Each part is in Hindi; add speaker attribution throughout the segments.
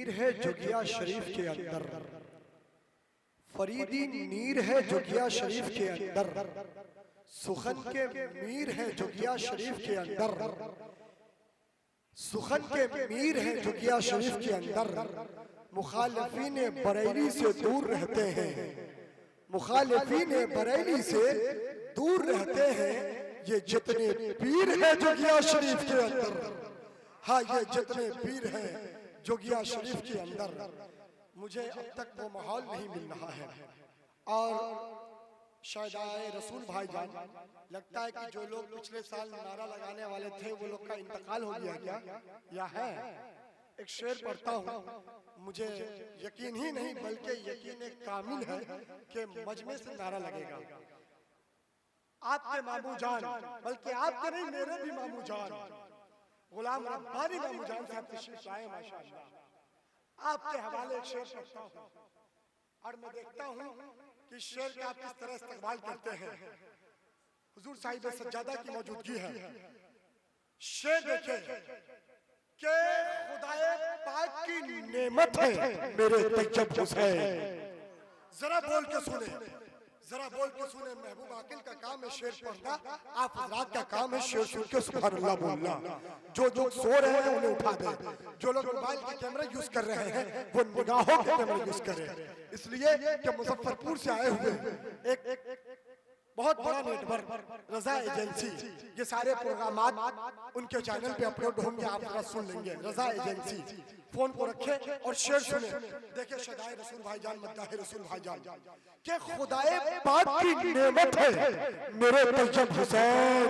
Speaker 1: नीर है जोगिया शरीफ के अंदर, फरीदी नीर है जोगिया शरीफ के अंदर, सुखन के मीर है जोगिया शरीफ के अंदर, सुखन के मीर है जोगिया शरीफ के अंदर। मुखालिफीन बरेली से दूर रहते हैं, मुखालिफीन बरेली से दूर रहते हैं। ये जितने पीर है जोगिया शरीफ के अंदर, हाँ ये जितने पीर हैं जोगिया शरीफ के अंदर, मुझे अब तक वो माहौल नहीं मिल रहा है। और शायद आए रसूल भाईजान, लगता है कि जो लोग पिछले साल नारा लगाने वाले थे वो लोग का इंतकाल हो गया क्या या है? एक शेर पढ़ता हूँ, मुझे यकीन ही नहीं बल्कि यकीन कामिल है कि मजमे से नारा लगेगा। आपके मामू जान, बल्कि आपके नहीं मेरे भी मामू जान, गुलाम रब्बानी मामू जान साहब तशरीफ लाए माशाअल्लाह। आपके हवाले एक शेर पढ़ता हूँ और मैं देखता हूँ कि शेर का आप किस तरह इस्तेमाल करते हैं। हुजूर साहिब सज्जादा की मौजूदगी है। शेर देखे कि खुदाए पाक की नेमत है मेरे तैयब हुसैन। जरा बोल के सुने, जरा बोल के सुने। महबूब आकिल का काम है शेर पढ़ना, आप हजरात का काम है शेर सुन के सुभान अल्लाह बोलना। जो लोग सो रहे हैं उन्हें उठा दे, जो लोग मोबाइल के कैमरा यूज कर रहे हैं वो निगाहों के कैमरा यूज करें। इसलिए कि मुजफ्फरपुर से आए हुए एक बहुत बड़ा नेटवर्क रजा एजेंसी, ये सारे प्रोग्रामात उनके चैनल पे अपलोड होंगे, आप जरा सुन लेंगे। रजा एजेंसी फोन को रखे और शेर सुने। देखिए शदाए रसूल भाईजान, मद्दाहे रसूल भाईजान, के खुदाए पाक की नेमत है मेरे तैयब हुसैन,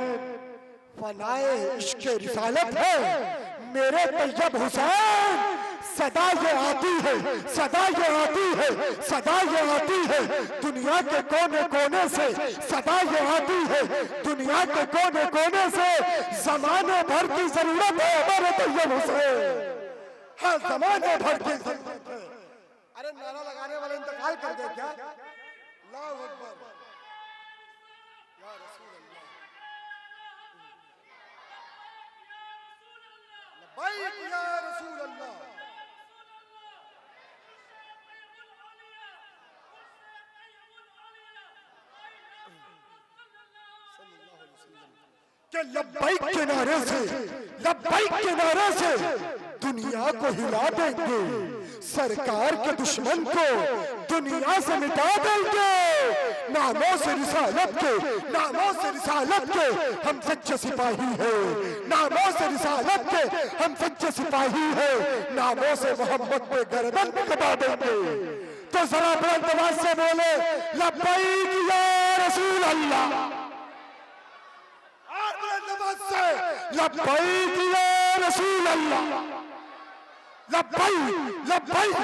Speaker 1: फनाए इश्क रिसालत है मेरे तैयब हुसैन। सदा ये आती है, सदा ये आती है, सदा ये आती है दुनिया के कोने कोने से, सदा ये आती है दुनिया के कोने कोने से। जमाने भर की जरूरत है हमारे तैयब हुसैन, हाँ जमाने भर की जरूरत है। अरे नारा लगाने वाले इंतकाल कर दे क्या? अल्लाहू अकबर या रसूल अल्लाह, लब्बैक या रसूल अल्लाह। के लब्बैक के नारे से, लब्बैक के नारे से दुनिया को हिला देंगे, सरकार के दुश्मन को दुनिया से मिटा देंगे। नामों से रिसालत के, नामों से रिसालत के हम सच्चे सिपाही हैं, नामों से रिसालत के हम सच्चे सिपाही हैं। नामों से मोहब्बत पे गर्दन कटा देंगे। तो जरा बुलंद आवाज से बोले लब्बैक या रसूल अल्लाह, लब्बैक या रसूल अल्लाह, लब्बैक लब्बैक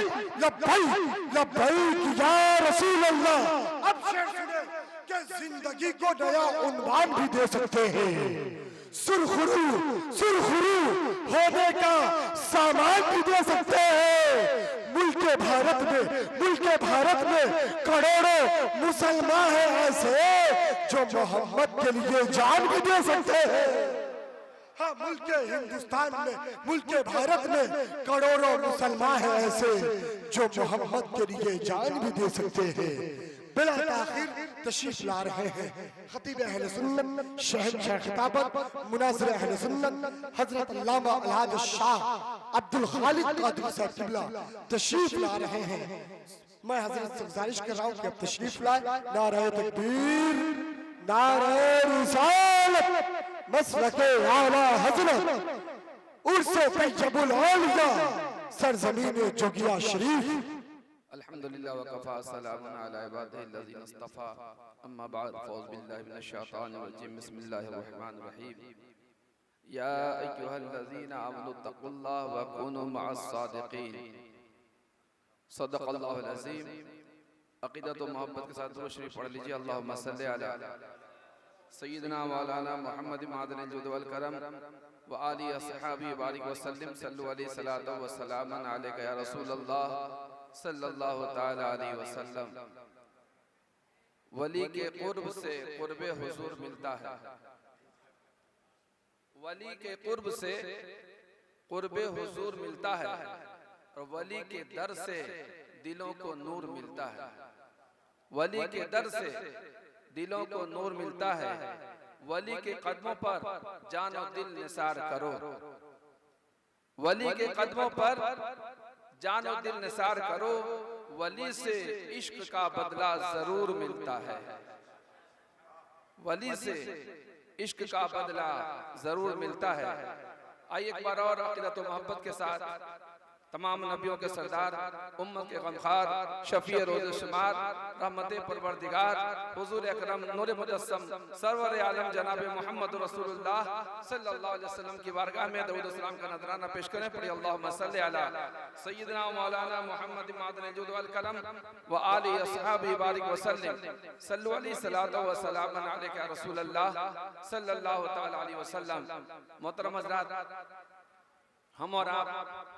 Speaker 1: लब्बैक लब्बैक या रसूल अल्लाह। अब शेर सुने कि जिंदगी को नया उन्वान भी दे सकते हैं, सुरखरू सुरखरू होने का सामान भी दे सकते हैं। मुल्क भारत में, मुल्क भारत में करोड़ों मुसलमान हैं ऐसे जो मोहम्मद के लिए जान भी दे सकते हैं। हाँ मुल्क हिंदुस्तान में, मुल्क भारत में करोड़ों मुसलमान हैं ऐसे जो मोहम्मद के लिए जान भी दे सकते हैं। बिला ताखिर तशरीफ ला रहे हैं खतीब अहले सुन्नत, शहंशाह खिताबत, मुनाज़िर अहले सुन्नत हजरत अल्लामा अलहाज शाह अब्दुल खालिक कादरी साहब किबला तशरीफ ला रहे हैं। मैं हजरत से गुजारिश कर रहा हूँ कि अब तशरीफ लाए। नारे तकबीर, नारे रिसालत, मसलके आला हजरत, उर्से तैयबुल औलिया, सरजमीन जोगिया शरीफ।
Speaker 2: अल्हम्दुलिल्लाह व कफ़ा सलामुन अला इबादिहिल्लज़ीना इस्तफ़ा, अम्मा बाद, फ़ौज़ बिल्लाहि मिनश शैतानिर रजीम, बिस्मिल्लाहिर रहमानिर रहीम। या अय्युहल्लज़ीना आमनु तक़ुल्लाह व कूनू मअस सादिक़ीन। सदक़ल्लाहुल अज़ीम। अक़ीदत व मोहब्बत के साथ दुरूद शरीफ पढ़ लीजिए। अल्लाहुम्मा सल्लि अला सय्यिदना मौलाना मुहम्मद मादनिल जुद वल करम व आलिहि अस्हाबी बारिक व सल्लिम, सल्लु अलैहि सलातो व सलामन अलैका या रसूल अल्लाह सल्लल्लाहु ताला अलैहि वसल्लम। वली के कुर्ब से कुर्बे हुजूर मिलता है, वली के कुर्ब से कुर्बे हुजूर मिलता है। और वली के दर से दिलों को नूर मिलता है। वली के दर से दिलों को नूर मिलता है। वली के कदमों पर जान और दिल निसार करो। वली के कदमों पर जान और दिल निसार करो। वली से इश्क का बदला जरूर मिलता है। वली से इश्क का बदला जरूर मिलता है। आइए एक बार और अक़ीदत व मोहब्बत के साथ तमाम नबियों के सरदार, उम्मत के गमखार, शफीए रोज़े शुमार, रहमते परवरदिगार, हुजूर अकरम नूर मुजस्सम सरवर आलम जनाब मोहम्मद रसूलुल्लाह सल्लल्लाहु अलैहि वसल्लम की बारगाह में दरूद सलाम का नजराना पेश करें। पढ़िए अल्लाहुम्मा सल्लि अला सय्यिदना मौलाना मुहम्मद मादनिल जुद वल करम व आलि अस्हाबी बारिक व सल्लिम सल्लु अलैहि सलातो व सलाम अलैका या रसूलल्लाह सल्लल्लाहु तआला अलैहि वसल्लम। मोहतरम हज़रात, हम और आप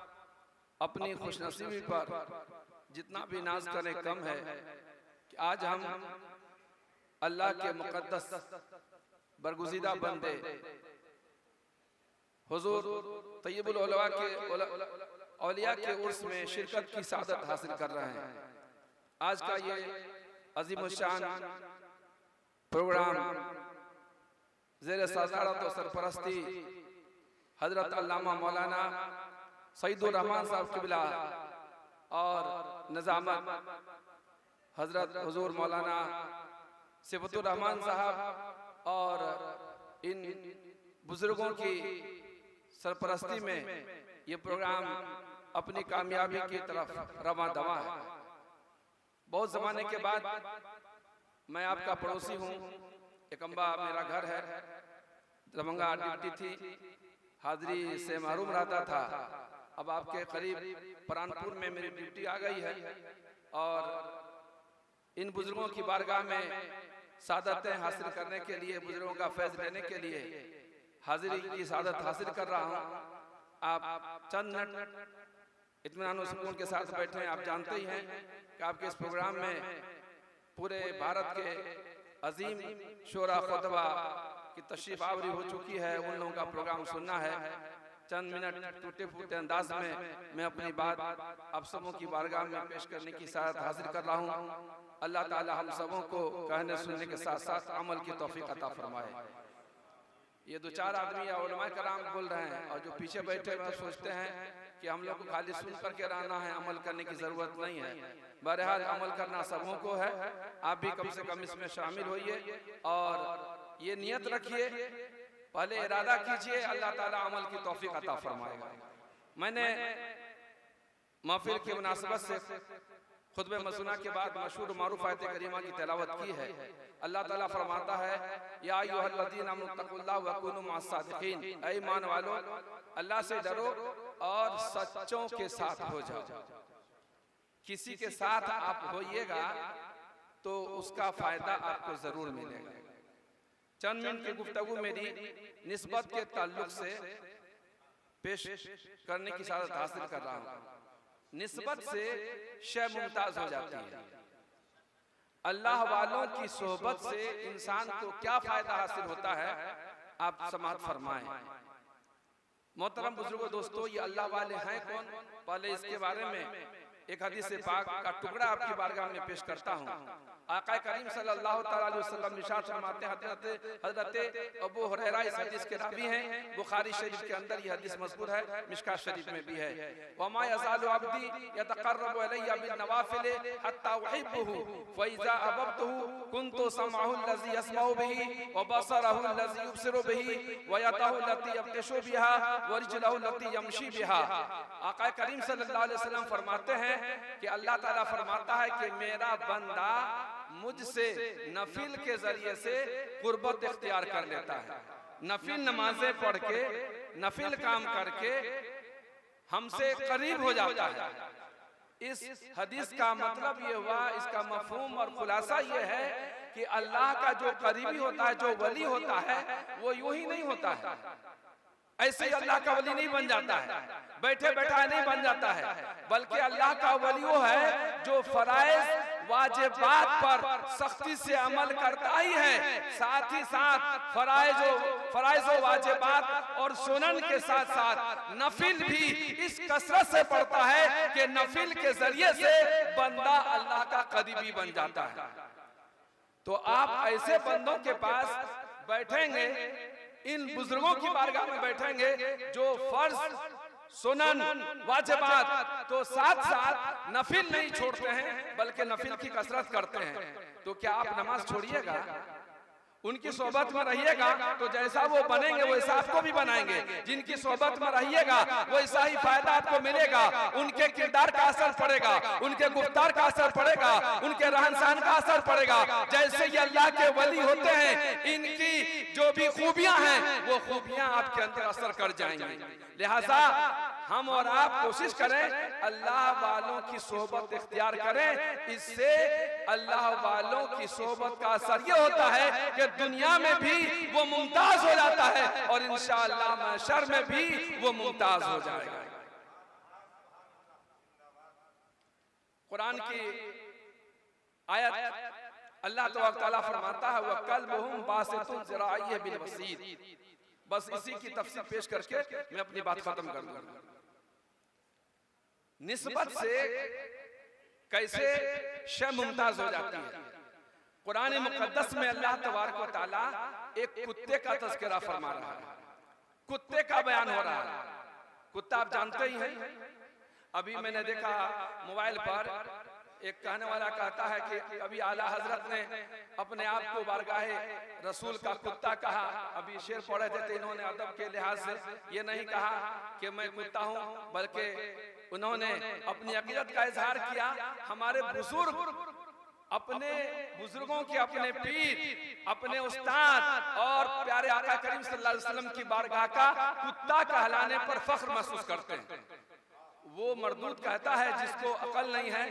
Speaker 2: अपनी खुशनसीबी पर जितना भी नाज करें कम है कि आज हम अल्लाह के मुक़द्दस बरगुज़ीदा बंदे हुज़ूर तय्यबुल उलमा के औलिया के उर्स में शिरकत की सादत हासिल कर रहे हैं। आज का ये अज़ीमुश्शान प्रोग्राम ज़ेर सदारत और सरपरस्ती हज़रत अल्लामा मौलाना सईदुर रहमान साहब क़िबला और निज़ामत हज़रत हुज़ूर मौलाना सिफ़तुर रहमान साहब और इन बुजुर्गों की सरपरस्ती में ये प्रोग्राम अपनी कामयाबी की तरफ रवां दवा है। बहुत ज़माने के बाद मैं आपका पड़ोसी हूँ। एकम्बा मेरा घर है, दरभंगा ड्यूटी थी, हाज़री से महरूम रहता था। अब आपके करीब परानपुर में मेरी ड्यूटी आ गई है और इन बुजुर्गों की बारगाह में सादतें हासिल करने के लिए, बुजुर्गों का फैज़ लेने के लिए हाजिरी की सादत हासिल कर रहा हूँ। आप चंद मिनट इत्मीनान और सुकून के साथ बैठे हैं। आप जानते ही हैं कि आपके इस प्रोग्राम में पूरे भारत के अजीम शोरा खुतबा की तशरीफ आवरी हो चुकी है। उन लोगों का प्रोग्राम सुनना है। चंद मिनट टूटे फूटे अंदाज में मैं अपनी बात आप सबों की बारगाह में पेश करने की सादत हासिल कर रहा हूँ। अल्लाह ताला हम सबों को कहने सुनने के साथ साथ अमल की तौफीक अता फरमाए। ये दो चार आदमी या उलमाए कराम बोल रहे हैं और जो पीछे बैठे हुए सोचते हैं कि हम लोग को खाली सुन करके रहना है, अमल करने की ज़रूरत नहीं है। बहरहाल अमल करना सबों को है। आप भी कम से कम इसमें शामिल होइए और ये नियत रखिए, पहले इरादा कीजिए, अल्लाह ताला अमल की तौफीक अता फरमाएगा। मैंने महफिल की मुनासबत से खुतबे मसनूना के बाद मशहूर मारूफ आयत करीमा की तिलावत की है। अल्लाह ताला फरमाता है, या अय्युहल्लज़ीना आमनुत्तक़ुल्लाह व कूनू मअस-सादिक़ीन, ऐ ईमान वालों अल्लाह से डरो और सच्चों के साथ हो जाओ। किसी के साथ आप होइएगा तो उसका फायदा आपको जरूर मिलेगा। चंद मिनट की गुफ्तगू मेरी निस्बत के ताल्लुक से पेश करने की सादत हासिल कर रहा हूँ। निस्बत से शय मुमताज हो जाती है। अल्लाह वालों की सोहबत से इंसान को क्या फायदा हासिल होता है, आप समाअत फरमाएं। मोहतरम बुजुर्गों, दोस्तों, ये अल्लाह वाले हैं कौन? पहले इसके बारे में एक हदीस पाक का टुकड़ा आपकी बारगाह में पेश करता हूँ। आका करीम सल्लल्लाहु अलैहि वसल्लम इरशाद फरमाते हैं, हज़रत अबू हुरैरा इस हदीस के रावी हैं। बुखारी शरीफ के अंदर ये हदीस मज़कूर है, मिशकात शरीफ में भी है। वमा यज़ालु अब्दी यतक़र्रबु इलैया बिन्नवाफ़िल हत्ता उहिब्बुहु फ़इज़ा अहबब्तुहु कुन्तु समअहु अल्लज़ी यस्मअु बिही व बसरहु अल्लज़ी युबसिरु बिही व यदहु अल्लती यब्तिशु बिहा व रिजलहु अल्लती यमशी बिहा। आका करीम सल्लल्लाहु अलैहि वसल्लम फरमाते हैं कि अल्लाह ताला फरमाता है कि मेरा बंदा मुझसे नफिल के जरिए से कुर्बत इख्तियार कर लेता है। नफिल नमाजें पढ़ के, नफिल काम करके हमसे करीब हो जाता है। इस हदीस का मतलब ये हुआ, इसका मफहूम और खुलासा ये है कि अल्लाह का जो करीबी होता है, जो वली होता है, वो यूं ही नहीं होता है। ऐसे ही अल्लाह का वली नहीं बन जाता है, बैठे बैठा नहीं बन जाता है, बल्कि अल्लाह का वली वो है जो फराइज वाजिबात पर सख्ती से अमल करता ही है, साथ ही साथ फराइज व वाजिबात और सुनन के साथ साथ नफिल भी इस कसरत से पढ़ता है कि नफिल के जरिए से बंदा अल्लाह का करीबी बन जाता है। तो आप ऐसे बंदों के पास बैठेंगे, इन बुजुर्गों की बारगाह में बैठेंगे जो फर्ज, सुनन, वाजिबात तो साथ साथ नफिल नहीं छोड़ते हैं बल्कि नफिल की कसरत करते हैं। तो क्या आप नमाज छोड़िएगा? उनकी सोहबत में रहिएगा तो जैसा वो बनेंगे वैसा आपको भी बनाएंगे। जिनकी सोहबत में रहिएगा वैसा ही फायदा आपको मिलेगा। उनके किरदार का असर पड़ेगा, उनके गुफ्तार का असर पड़ेगा, उनके रहन सहन का असर पड़ेगा। जैसे ये अल्लाह के वली होते हैं, इनकी जो भी खूबियां हैं वो खूबियां आपके अंदर असर कर जाएंगी। लिहाजा हम और आप कोशिश करें अल्लाह वालों की सोहबत इख्तियार करें। इससे अल्लाह वालों की सोहबत का असर ये होता है कि दुनिया में भी वो मुमताज हो जाता है और इंशाअल्लाह महशर में भी वो मुमताज हो जाएगा। कुरान की आयत अल्लाह तआला फरमाता है वक़ल्बुहुम बासितुन ज़िराइहि बिल वसीद। बस इसी की तफसीर पेश करके मैं अपनी बात खत्म कर दूंगा। निस्बत से कैसे शय मुमताज हो जाती है। कुरान मुकद्दस में अल्लाह तबारक व तआला एक कुत्ते का तज़किरा फरमा रहा है, कुत्ते का बयान हो रहा है। कुत्ता आप जानते ही हैं। अभी मैंने देखा मोबाइल पर एक कहने वाला कहता है कि अभी आला हजरत ने अपने आप को बारगाहे रसूल का कुत्ता कहा। अभी शेर पढ़े थे तो इन्होंने अदब के लिहाज से ये नहीं कहा कि मैं कुत्ता हूँ, बल्कि उन्होंने अपनी अकीदत का इजहार किया। हमारे बुजुर्ग अपने बुजुर्गों के, अपने पीर, अपने उस्ताद और प्यारे आका करीम सल्लल्लाहु अलैहि वसल्लम की बारगाह का कुत्ता कहलाने पर फख्र महसूस करते हैं। वो मरदूद कहता है जिसको अकल नहीं है,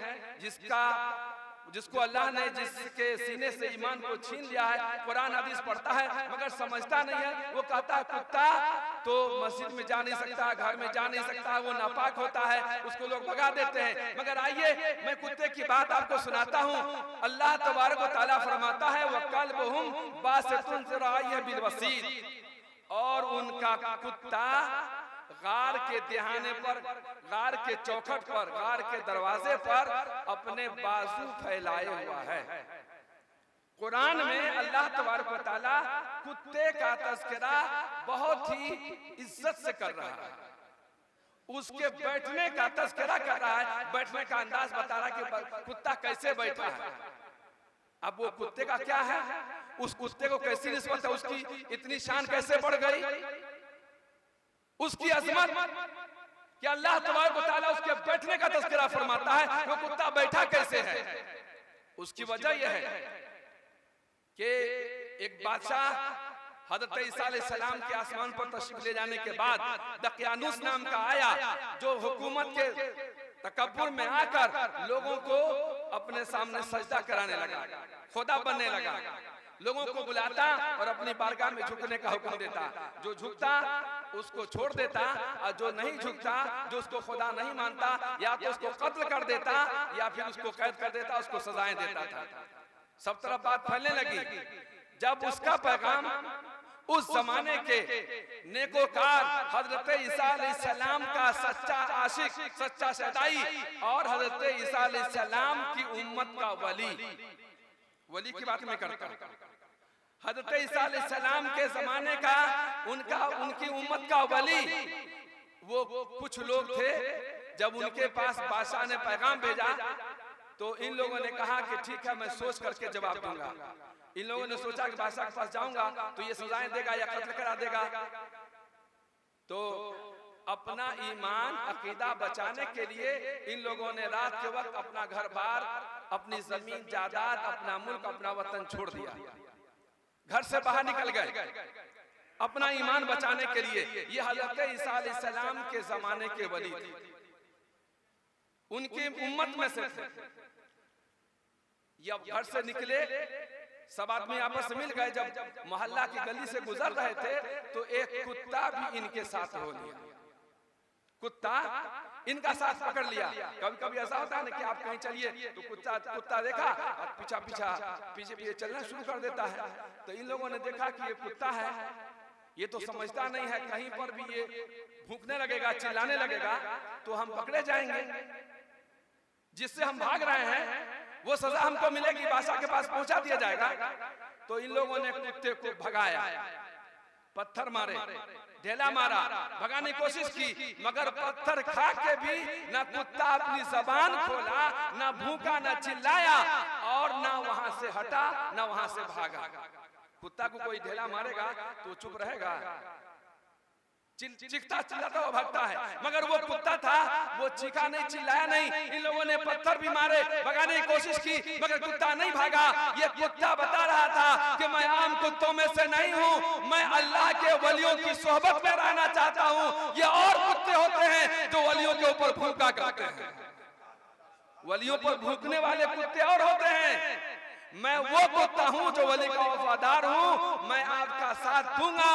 Speaker 2: जिसको अल्लाह ने जिसके सीने से ईमान को छीन लिया है, कुरान हदीस पढ़ता है मगर समझता नहीं है, वो कहता है कुत्ता तो मस्जिद में जा नहीं सकता, घर में जा नहीं सकता, वो नापाक होता है, उसको लोग भगा देते हैं। मगर आइए मैं कुत्ते की बात आपको सुनाता हूँ। अल्लाह तबारक व तआला फरमाता है वक़ल्बुहुम बासितुन ज़िराइहि बिल वसीद, और उनका कुत्ता गार के दिहाने पर, गार के चौखट पर, गार के दरवाजे पर अपने बाजू फैलाए हुआ है। कुरान में अल्लाह तबारक व तआला कुत्ते का तज़किरा बहुत ही इज्जत से कर रहा है। उसके बैठने का तज़किरा कर रहा है, बैठने का अंदाज बता रहा है कि कुत्ता कैसे बैठा है। अब वो कुत्ते का क्या है, उस कुत्ते को कैसी निस्बत है, उसकी इतनी शान कैसे बढ़ गई, उसकी अजमत कि अल्लाह तबारक व तआला उसके बैठने का तज़किरा फरमाता है। वो कुत्ता बैठा कैसे है? उसकी वजह यह है कि एक बादशाह हज़रत ईसा अलैहिस्सलाम के आसमान पर तशरीफ ले जाने के बाद दकियानुस नाम का आया, जो हुकूमत के तकब्बुर में आकर लोगों को अपने सामने सजदा कराने लगा, खुदा बनने लगा, लोगों को बुलाता और अपनी बारगाह में झुकने का हुक्म देता। जो झुकता उसको छोड़ देता और जो नहीं झुकता, जो उसको खुदा नहीं मानता, या तो उसको कत्ल कर देता या फिर उसको कैद कर देता, उसको सजाएं देता था। सब तरफ बात फैलने लगी। जब उसका पैगाम उस जमाने के नेकोकार हजरत ईसा अलैहिस्सलाम का सच्चा आशिक, सच्चा शदाई और हजरत ईसा अलैहिस्सलाम की उम्मत का वली की बात मैं करता हूं। हजरत ईसा अलैहिस्सलाम के जमाने का उनकी उम्मत का वली वो कुछ लोग थे। जब उनके पास बादशाह ने पैगाम भेजा तो इन लोगों ने कहा कि ठीक है मैं सोच करके जवाब दूंगा। इन लोगों ने सोचा कि बादशाह के पास जाऊंगा तो ये सजाएं देगा या कत्ल करा देगा। तो अपना ईमान अकीदा बचाने के लिए इन लोगों ने रात के वक्त अपना घर बार, अपनी जमीन जायदाद, अपना मुल्क, अपना वतन छोड़ दिया, घर से बाहर निकल गए अपना ईमान बचाने के लिए। ये हजरत ईसा अलैहिस्सलाम के जमाने के वली थे, उनकी उम्मत में से थे। ये घर से निकले, सब आदमी आपस में मिल गए। जब मोहल्ला की गली से गुजर रहे थे तो एक कुत्ता भी इनके साथ हो लिया। कुत्ता इनका साथ पकड़ लिया। कभी कभी ऐसा होता है ना कि आप कहीं चलिए तो कुत्ता देखा और पीछे चलना शुरू कर देता है। तो इन लोगों ने देखा कि ये कुत्ता है, ये तो समझता नहीं है, कहीं पर भी ये भूखने लगेगा, चिल्लाने लगेगा तो हम पकड़े जाएंगे। जिससे हम भाग रहे हैं वो सजा हमको मिलेगी, बादशाह के पास पहुंचा दिया जाएगा। तो इन लोगों ने कुत्ते को भगाया, पत्थर मारे, ढेला मारा, भगाने की कोशिश की, मगर पत्थर खा के भी ना कुत्ता अपनी जबान खोला, ना भूखा, ना चिल्लाया और ना वहां से हटा, ना वहां से भागा। कुत्ता को कोई ढेला मारेगा तो चुप रहेगा, चीखता चिल्लाता वो भागता है, मगर वो कुत्ता था, वो चीखा नहीं, चिल्लाया नहीं। इन लोगों ने पत्थर भी मारे, भगाने की कोशिश की, मगर कुत्ता नहीं भागा। ये कुत्ता बता रहा था कि मैं आम कुत्तों में से नहीं हूँ, मैं अल्लाह के वलियों की सोहबत में रहना चाहता हूँ। ये और कुत्ते होते हैं जो वलियों के ऊपर भूखा करते हैं, वलियों पर भूखने वाले कुत्ते और होते हैं। मैं वो कुत्ता हूं जो वली का वफादार हूं। मैं आपका साथ दूंगा,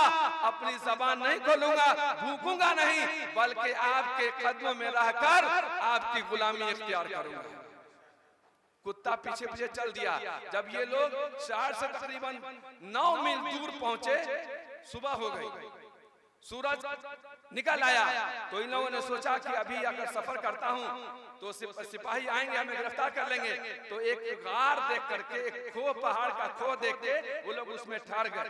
Speaker 2: अपनी जबान नहीं खोलूंगा, भूखूंगा नहीं, बल्कि आपके कदमों में रहकर आपकी गुलामी इख्तियार करूंगा। कुत्ता पीछे पीछे चल दिया। जब ये लोग शहर से तकरीबन 9 मील दूर पहुंचे, सुबह हो गई, सूरज निकल आया। तो इन लोगों ने सोचा कि अभी अगर सफर करता हूं तो सिपाही आएंगे, हमें गिरफ्तार कर लेंगे। तो एक गार देख करके, एक खो, पहाड़ का खो देख के वो लोग उसमें ठहर गए।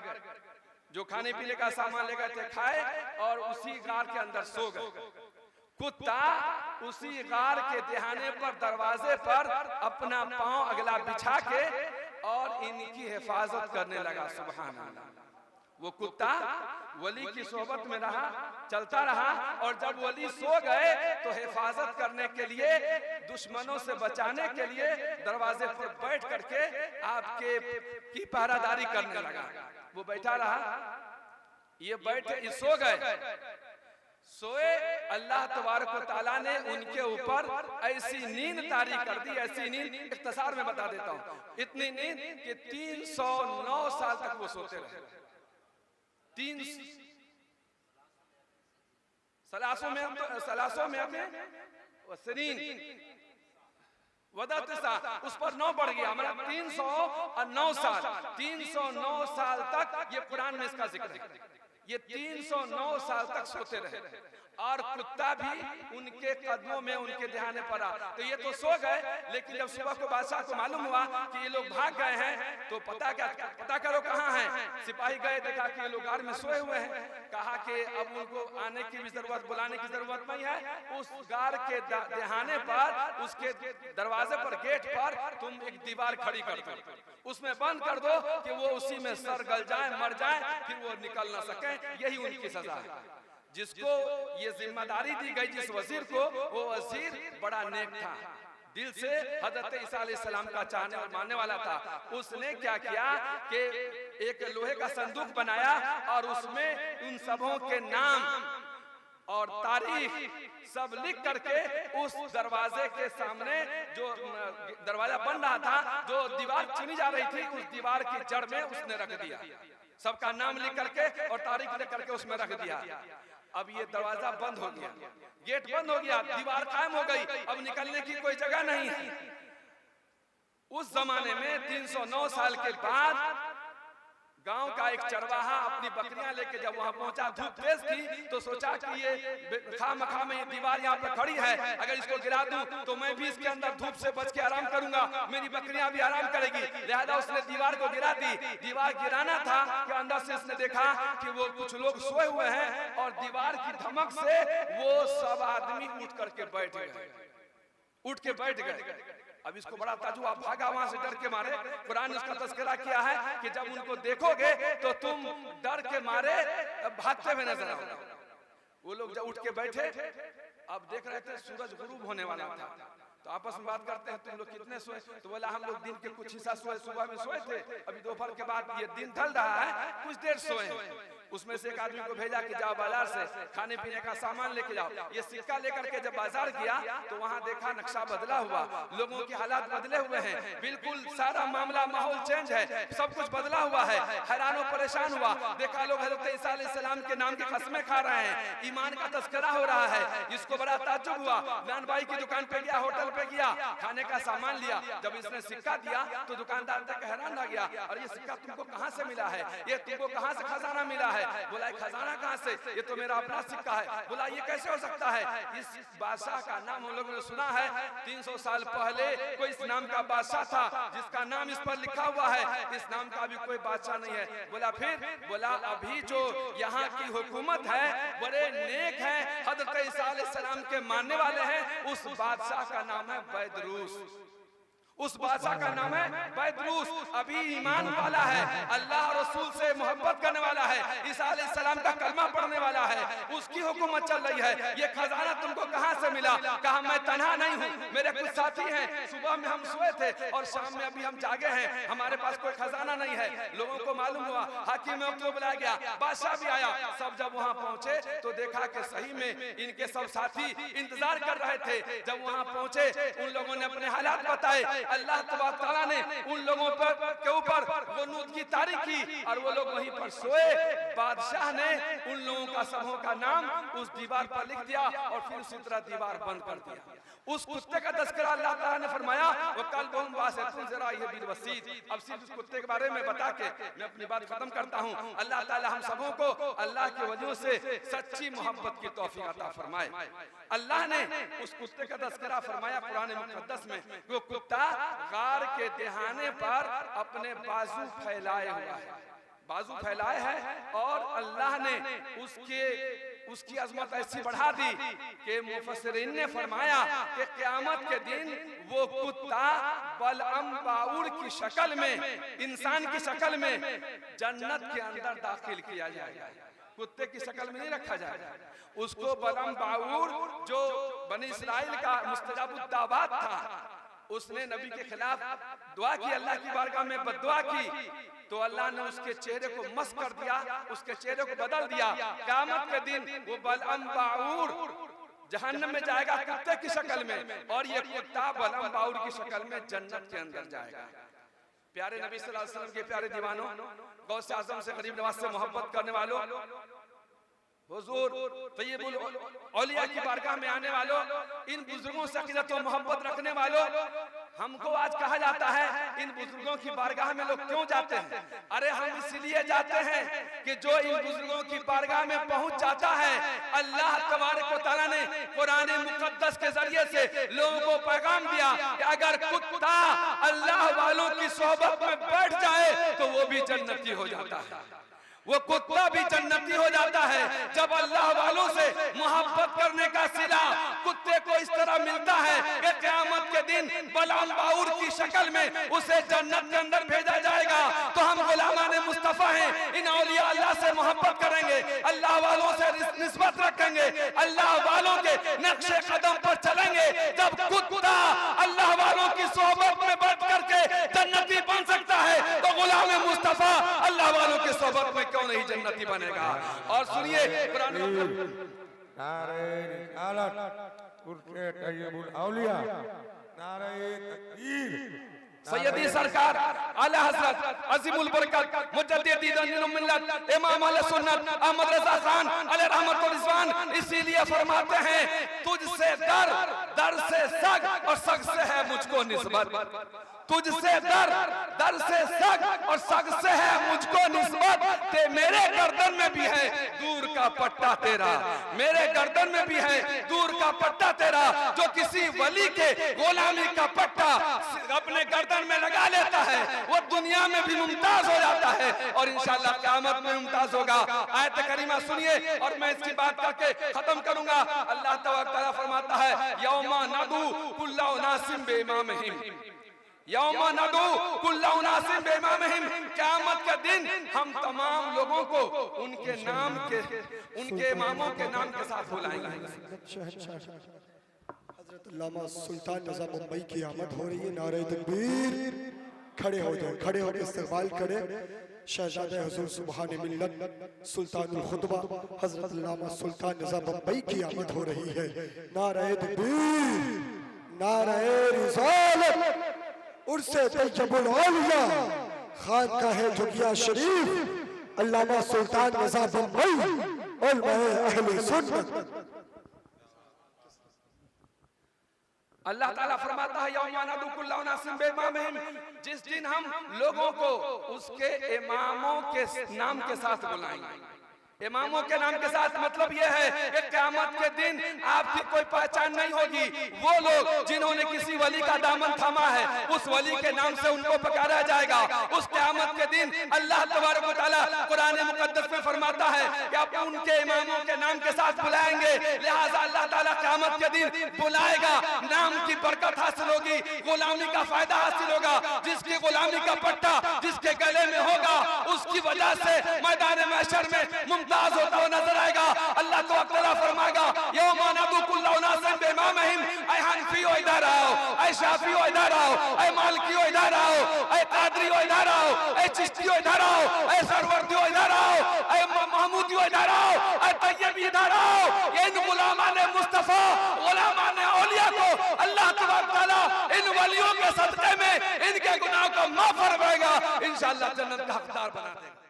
Speaker 2: जो खाने पीने का सामान ले गए थे खाए और उसी गार के अंदर सो गए। कुत्ता उसी गार के दहाने पर, दरवाजे पर अपना पांव अगला बिछा के और इनकी हिफाजत करने लगा। सुभान अल्लाह। वो कुत्ता वली की सोहबत में रहा, चलता रहा, और जब वली सो गए तो हिफाजत करने के लिए, दुश्मनों से बचाने के लिए दरवाजे पर बैठ करके आपके की पहरादारी करने लगा। वो बैठा रहा, ये बैठे, ये सो गए। सोए, अल्लाह तबारक व तआला ने उनके ऊपर ऐसी नींद तारी कर दी, ऐसी नींद, इख्तिसार में बता देता हूँ, इतनी नींद कि 309 साल तक वो सोते रहे। 300 उस पर 9 बढ़ गया, हमारा 309 साल। 309 साल तक ये कुरान में इसका जिक्र है। ये 309 साल तक सोते रहे और कुत्ता भी उनके कदमों में, उनके ध्यान पर आ। तो ये तो सो गए, लेकिन जब सुबह को बादशाह को मालूम हुआ कि ये लोग भाग गए हैं तो पता करो कहाँ हैं। सिपाही गए, देखा कि ये लोग गार में सोए हुए हैं। कहा कि अब उनको आने की भी जरूरत, बुलाने की जरूरत नहीं है। उस गार के दहाने पर, उसके दरवाजे पर, गेट पर तुम एक दीवार खड़ी कर दो, उसमें बंद कर दो कि वो उसी में सर गल जाए, मर जाए, फिर वो निकल ना सके। यही उनकी सजा है। जिसको ये जिम्मेदारी दी गई, जिस वजीर को, वो वजीर बड़ा नेक था, दिल से हजरत ईसा अलैहिस्सलाम का चाहने और मानने वाला था। उसने क्या किया कि एक लोहे का संदूक बनाया और उसमें उन सबों के नाम और तारीख सब लिख करके उस दरवाजे के सामने, जो दरवाजा बन रहा था, जो दीवार चुनी जा रही थी, उस दीवार की जड़ में उसने रख दिया। सबका नाम लिख करके और तारीख लिख करके उसमें रख दिया। अब ये दरवाजा बंद हो गया, गेट बंद हो गया, दीवार कायम हो गई, अब निकलने की कोई जगह नहीं है। उस जमाने में 309 साल के बाद गांव का एक चरवाहा अपनी बकरियां लेके जब वहां पहुंचा, धूप तेज थी, तो सोचा कि ये खामखा में ये दीवार यहाँ पे खड़ी है, अगर इसको गिरा दूं तो मैं भी इसके अंदर धूप से बच के आराम करूंगा, मेरी बकरियां भी आराम करेगी। लिहाजा उसने दीवार को गिरा दी। दीवार गिराना था कि अंदर से उसने देखा कि वो कुछ लोग सोए हुए हैं और दीवार की धमक से वो सब आदमी उठ करके बैठ गए, उठ के बैठ गए। अब इसको बड़ा ताजुब, आप भागा वहां से डर के मारे। कुरान ने उसका तज़किरा किया है कि जब उनको देखोगे तो तुम डर के मारे भागते हुए नजर आओगे। वो लोग जब उठ के बैठे, अब देख रहे थे सूरज गुरूब होने वाला था, तो आपस में बात करते हैं, तुम लोग कितने सोए? तो बोला हम लोग दिन के कुछ हिस्सा सोए, सुबह में सोए थे, अभी दोपहर के बाद ये दिन ढल रहा है, कुछ देर सोए। उसमें से एक आदमी को भेजा कि जाओ बाजार से खाने पीने का सामान लेके जाओ। ये सिक्का लेकर के जब बाजार गया तो वहां देखा नक्शा बदला हुआ, लोगों के हालात बदले हुए हैं, बिल्कुल सारा मामला, माहौल चेंज है, सब कुछ बदला हुआ है। हैरान और परेशान हुआ, देखा लोग हज़रत ईसा अलैहिस्सलाम के नाम की कसमें खा रहे हैं, ईमान का तज़किरा हो रहा है। इसको बड़ा ताज्जुब हुआ, नान भाई की दुकान पे गया, होटल पे गया, खाने का सामान लिया। जब इसने सिक्का दिया तो दुकानदार तक हैरान आ गया, और ये सिक्का तुमको कहाँ से मिला है? ये तुमको कहाँ से खजाना मिला है? है। बोला खजाना कहाँ से? ये तो मेरा अपना सिक्का है। बोला ये कैसे हो सकता है? इस बादशाह का नाम हम लोगों ने सुना है, 300 साल पहले कोई इस नाम का बादशाह था जिसका नाम इस पर लिखा हुआ है, इस नाम का भी कोई बादशाह नहीं है। बोला फिर? बोला अभी जो यहाँ की हुकूमत है बड़े नेक हैं, हजरत ईसा अलैहिस्सलाम के मानने वाले हैं, उस बादशाह का नाम है बैदरूस। उस बादशाह का नाम है बैदरूस। अभी ईमान वाला है, अल्लाह रसूल से मोहब्बत करने वाला है, ईसा अलैहिस्सलाम का कलमा पढ़ने वाला है, उसकी हुकूमत चल रही है। ये खजाना तुमको कहां से मिला? कहा मैं तन्हा नहीं हूं, मेरे कुछ साथी हैं, सुबह में हम सोए थे और शाम में अभी हम जागे हैं, हमारे पास कोई खजाना नहीं है। लोगों को मालूम हुआ, हाकिम को बुलाया गया, बादशाह भी आया। सब जब वहां पहुंचे तो देखा कि सही में इनके सब साथी इंतजार कर रहे थे। जब वहां पहुंचे उन लोगों ने अपने हालात बताए। अल्लाह तबारक तआला ने उन लोगों के ऊपर गुनूद की तारीख की और वो लोग वहीं पर सोए। बादशाह ने उन लोगों का सबों का नाम उस दीवार पर लिख दिया और फिर उसी तरह दीवार बंद कर दिया। उस कुत्ते का तज़किरा अल्लाह ताला ने फरमाया वो कल बहुम वासितुन ज़रा ये बिल वसीत। अब सिर्फ उस कुत्ते के बारे में बता के मैं अपनी बात खत्म करता हूँ। अल्लाह ताला हम सबों को अल्लाह के वजह से सच्ची मोहब्बत की तौफीक अता फरमाए। अल्लाह ने उस कुत्ते का तज़किरा फरमाया कुरान मुक़द्दस में, वो कुत्ता गार के दहाने पर अपने बाजू फैलाए हुआ है, बाजू फैलाए है और अल्लाह ने उसकी अजमत ऐसी बढ़ा दी कि मुफस्सिरीन ने फरमाया कि क़यामत के दिन वो कुत्ता बलअम बाउर की शक्ल में, इंसान की शक्ल में जन्नत के अंदर दाखिल किया जाएगा। कुत्ते की शक्ल में नहीं रखा जाएगा उसको। बलअम बाउर जो बनी इस्राइल का मुस्तजाबुद दावत था, उसने नबी के खिलाफ दुआ की, अल्लाह की बारगाह में बद्दुआ की, तो अल्लाह ने उसके चेहरे को मस कर दिया, उसके चेहरे को बदल दिया। क़यामत के दिन वो बलअम बाउर जहन्नम में जाएगा कुत्ते की शक्ल में, और ये कुत्ता बलअम बाउर की शक्ल में जन्नत के अंदर जाएगा। प्यारे नबी सल्लल्लाहु अलैहि वसल्लम के प्यारे दीवानों, गौसे आज़म से गरीब नवाज से मोहब्बत करने वालों, हुजूर तय्यबुल औलिया की बारगाह में आने वालों, इन बुजुर्गों से अक़ीदत और मोहब्बत रखने वालों, हमको आज कहा जाता है इन बुजुर्गों की बारगाह में लोग क्यों जाते हैं? अरे हम इसलिए जाते हैं कि जो इन बुजुर्गों की बारगाह में पहुंच जाता है, अल्लाह तबारक व तआला ने कुरान मुक़द्दस के जरिए से लोगों को पैगाम दिया कि अगर कुत्ता अल्लाह वालों की सोहबत में बैठ जाए तो वो भी जन्नती हो जाता है, वो कुत्ता भी जन्नती हो जाता है। जब अल्लाह वालों से मोहब्बत करने का सिला कुत्ते को इस तरह मिलता है कि क़यामत के दिन बलअम बाउर की शक्ल में उसे जन्नत के अंदर भेजा जाएगा, तो हम गुलामान मुस्तफ़ा हैं, इन औलिया अल्लाह से मोहब्बत करेंगे, अल्लाह वालों से निस्बत रखेंगे, अल्लाह वालों के नक्शे कदम पर चलेंगे। जब कुत्ता अल्लाह वालों की सोहबत में बैठ करके जन्नती बन सकता है, तो गुलाम मुस्तफ़ा अल्लाह वालों की सोहबत में क्यों नहीं जन्नती बनेगा? और सुनिए कुरान
Speaker 3: नारे रिसालत उर्से तय्यबुल औलिया, नारे तकबीर,
Speaker 2: सैयदी सरकार आला हज़रत अज़ीमुल बरकत मुजद्दिद दीनुल मिल्लत इमाम अहले सुन्नत अहमद रज़ा खान अलैहि रहमत व रिज़वान इसीलिए फरमाते हैं तुझसे दर से सग और सग से है मुझको निस्बत। तुझसे दर से सग और सग से है मुझको निस्बत। ते मेरे गर्दन में भी है दूर का पट्टा तेरा, मेरे गर्दन में भी है दूर का पट्टा तेरा। जो किसी वली के गुलामी का पट्टा अपने गर्दन में लगा लेता है वो दुनिया में भी मुमताज हो जाता है और इंशाअल्लाह क़यामत में मुमताज होगा। आयत करीमा सुनिए और मैं इसकी बात करके खत्म करूंगा। अल्लाह तआला फरमाता है यौमा नदू कुल्ला उनासिम बेइमामिहिम, यौमा नदू कुल्ला उनासिम बेइमामिहिम, क़यामत के दिन हम तमाम लोगों को उनके नाम के, उनके इमामों के नाम के साथ बुलाएंगे।
Speaker 1: हजरत अल्लामा सुल्तान रज़ा मुंबई की आमद हो रही है। नारे तकबीर, खड़े हो जाए, खड़े होकर इस्तकबाल करें शहजादे हुजूर सुभान मिल्लत सुल्तानुल खुतबा हजरत अल्लामा सुल्तान रज़ा मुंबई की आमद हो रही है। नारे तकबीर, नारे रिसालत उर्से तय्यबुल औलिया खानकाह जोगिया शरीफ अल्लामा सुल्तान रज़ा मुंबई उलमाए अहले सुन्नत।
Speaker 2: अल्लाह ताला फरमाता है यौमा नदू कुल्ला उनासिम बेइमामिहिम, जिस दिन हम लोगों को उसके इमामों के नाम के साथ बुलाएंगे। इमामों के नाम के साथ मतलब यह है कि क़यामत के दिन आपकी कोई पहचान नहीं होगी। वो लोग जिन्होंने किसी वली का दामन थामा है, उस वली के नाम से उनको पुकारा जाएगा। उस क़यामत के दिन अल्लाह तबारक व तआला कुरान मुक़द्दस में फरमाता है कि आप उनके इमामों के नाम के साथ बुलाएंगे, लिहाजा अल्लाह ताला क़यामत के दिन बुलाएगा। नाम की बरकत हासिल होगी, गुलामी का फायदा हासिल होगा। जिसकी गुलामी का पट्टा जिसके गले में होगा, उसकी वजह से मैदान महशर में मुमताज होता हुआ नजर आएगा। अल्लाह तआला फरमाएगा, यौमा नदू कुल्लु उनासिन बिइमामिहिम, ऐ हनफी ओ इधर आओ, ऐ शाफी ओ इधर आओ, ऐ मालिकी ओ इधर आओ, ऐ कादरी ओ इधर आओ, ऐ चिश्ती ओ इधर आओ, ऐ सरवर्दी ओ इधर आओ, ऐ महमूदी ओ इधर आओ, ऐ तैयबी इधर आओ। इन गुलामाने मुस्तफा, गुलामाने औलिया को अल्लाह तआला इन वलियों के सदक़े में इनके गुनाह को माफ फरमाएगा, इंशाअल्लाह जन्नत का हकदार बना देगा।